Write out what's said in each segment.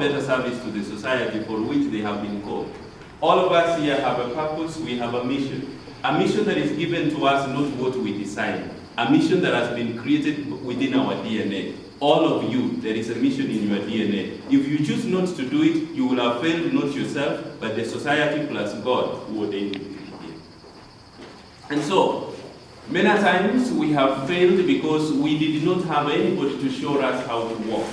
better service to the society for which they have been called. All of us here have a purpose, we have a mission. A mission that is given to us, not what we design. A mission that has been created within our DNA. All of you, there is a mission in your DNA. If you choose not to do it, you will have failed not yourself, but the society plus God who ordained you to be here. And so, many times we have failed because we did not have anybody to show us how to walk.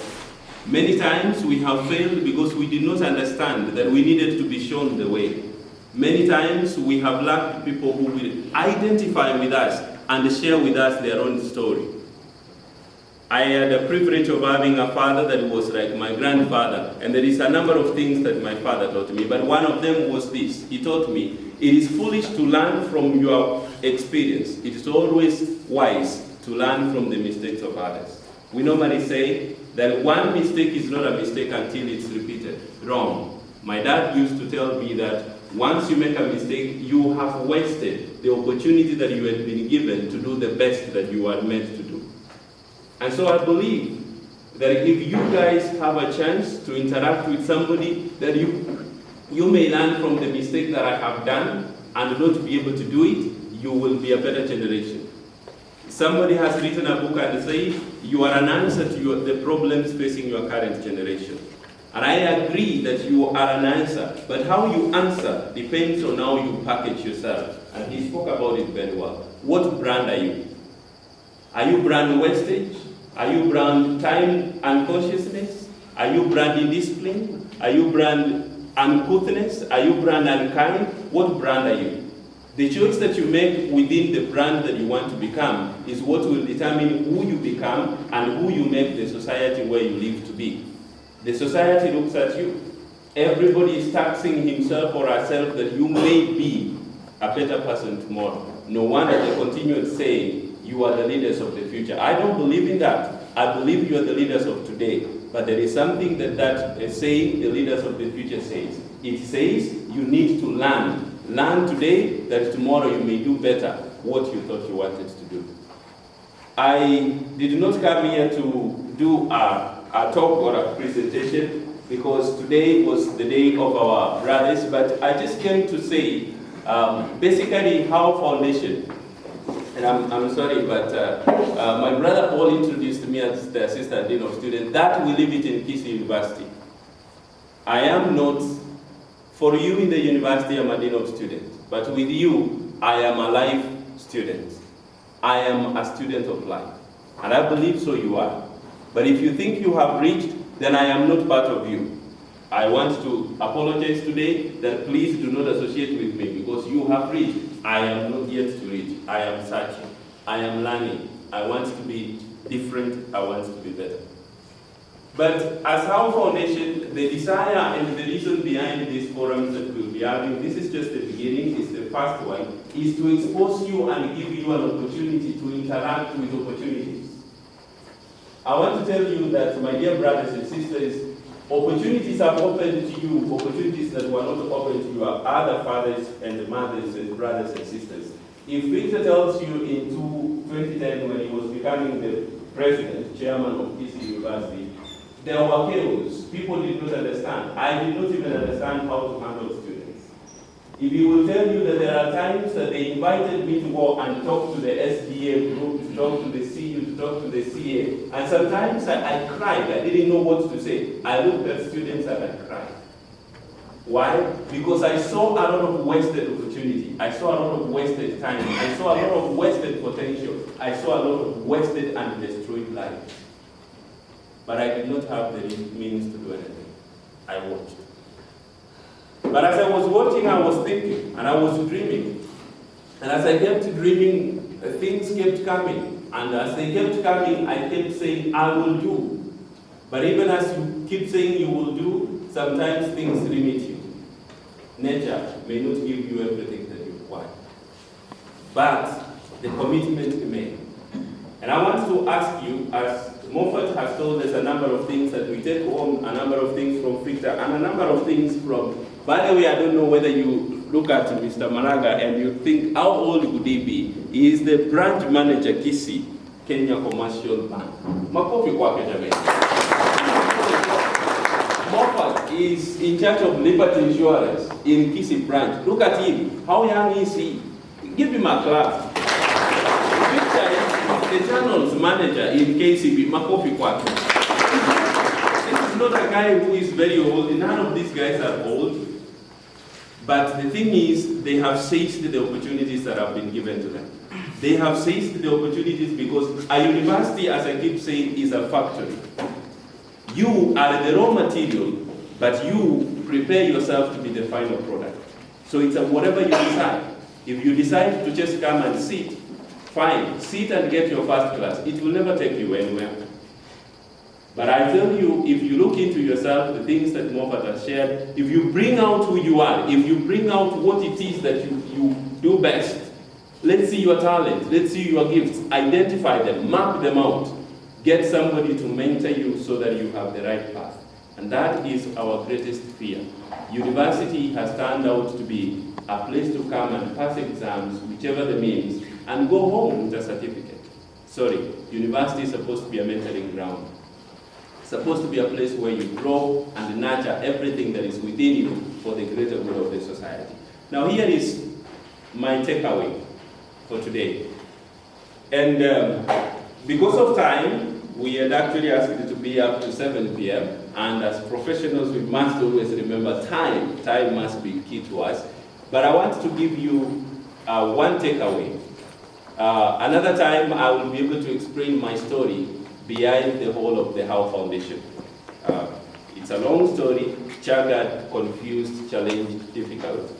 Many times we have failed because we did not understand that we needed to be shown the way. Many times we have lacked people who will identify with us and share with us their own story. I had the privilege of having a father that was like my grandfather, and there is a number of things that my father taught me, but one of them was this. He taught me, it is foolish to learn from your experience. It is always wise to learn from the mistakes of others. We normally say that one mistake is not a mistake until it's repeated. Wrong. My dad used to tell me that once you make a mistake, you have wasted the opportunity that you had been given to do the best that you are meant to do. And so I believe that if you guys have a chance to interact with somebody, that you may learn from the mistake that I have done and not be able to do it, you will be a better generation. Somebody has written a book and say, you are an answer to the problems facing your current generation. And I agree that you are an answer, but how you answer depends on how you package yourself. And he spoke about it very well. What brand are you? Are you brand wastage? Are you brand time unconsciousness? Are you brand indiscipline? Are you brand uncouthness? Are you brand unkind? What brand are you? The choice that you make within the brand that you want to become is what will determine who you become and who you make the society where you live to be. The society looks at you. Everybody is taxing himself or herself that you may be a better person tomorrow. No wonder they continue saying, you are the leaders of the future. I don't believe in that. I believe you are the leaders of today. But there is something that is saying the leaders of the future says. It says you need to learn. Learn today that tomorrow you may do better what you thought you wanted to do. I did not come here to do a talk or a presentation because today was the day of our brothers, but I just came to say basically how foundation, and I'm sorry, but my brother Paul introduced me as the assistant dean of students. That we leave it in Kisii University. I am not, for you in the university I'm a dean of students, but with you I am a life student. I am a student of life, and I believe so you are. But if you think you have reached, then I am not part of you. I want to apologize today that please do not associate with me because you have reached. I am not yet to reach. I am searching. I am learning. I want to be different. I want to be better. But as our foundation, the desire and the reason behind these forums that we'll be having, this is just the beginning, it's the first one, is to expose you and give you an opportunity to interact with opportunities. I want to tell you that, my dear brothers and sisters, opportunities are open to you, opportunities that were not open to your other fathers and mothers and brothers and sisters. If Victor tells you in 2010 when he was becoming the president, chairman of Kisii University, there were chaos. People did not understand. I did not even understand how to handle students. If he will tell you that there are times that they invited me to go and talk to the SDA group, to talk to the CU, to talk to the CA, and sometimes I cried. I didn't know what to say. I looked at students and I cried. Why? Because I saw a lot of wasted opportunity. I saw a lot of wasted time. I saw a lot of wasted potential. I saw a lot of wasted and destroyed lives. But I did not have the means to do anything. I watched. But as I was watching, I was thinking, and I was dreaming. And as I kept dreaming, things kept coming. And as they kept coming, I kept saying, I will do. But even as you keep saying you will do, sometimes things limit you. Nature may not give you everything that you want. But the commitment remains. And I want to ask you, as Moffat has told us a number of things that we take home, a number of things from Victor, and a number of things from, by the way, I don't know whether you look at Mr. Maraga and you think, how old would he be? He is the branch manager, Kisii, Kenya Commercial Bank. Makofi kwake jamani. Moffat is in charge of Liberty Insurance in Kisii branch. Look at him. How young is he? Give him a clap. Victor is the channel's manager in KCB, Makofi Kwake. This is not a guy who is very old. None of these guys are old. But the thing is, they have seized the opportunities that have been given to them. They have seized the opportunities because a university, as I keep saying, is a factory. You are the raw material, but you prepare yourself to be the final product. So it's whatever you decide. If you decide to just come and sit, fine, sit and get your first class. It will never take you anywhere. But I tell you, if you look into yourself, the things that Moffat has shared, if you bring out who you are, if you bring out what it is that you do best, let's see your talent, let's see your gifts, identify them, map them out, get somebody to mentor you so that you have the right path. And that is our greatest fear. University has turned out to be a place to come and pass exams, whichever the means, and go home with a certificate. Sorry, university is supposed to be a mentoring ground. It's supposed to be a place where you grow and nurture everything that is within you for the greater good of the society. Now here is my takeaway for today. And because of time, we had actually asked it to be up to 7 p.m. And as professionals, we must always remember time. Time must be key to us. But I want to give you one takeaway. Another time, I will be able to explain my story behind the whole of the How Foundation. It's a long story, chaggered, confused, challenged, difficult.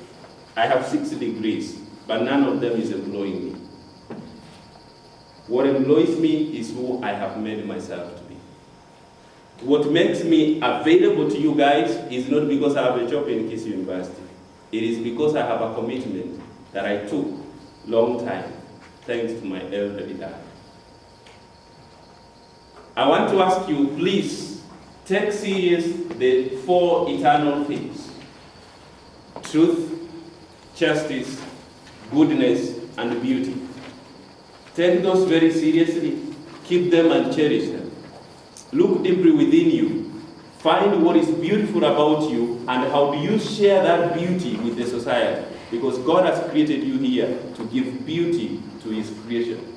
I have 6 degrees, but none of them is employing me. What employs me is who I have made myself to be. What makes me available to you guys is not because I have a job in Kisii University. It is because I have a commitment that I took long time, thanks to my elderly dad. I want to ask you, please, take serious the 4 eternal things: truth, justice, goodness, and beauty. Take those very seriously, keep them and cherish them. Look deeply within you, find what is beautiful about you, and how do you share that beauty with the society? Because God has created you here to give beauty to His creation.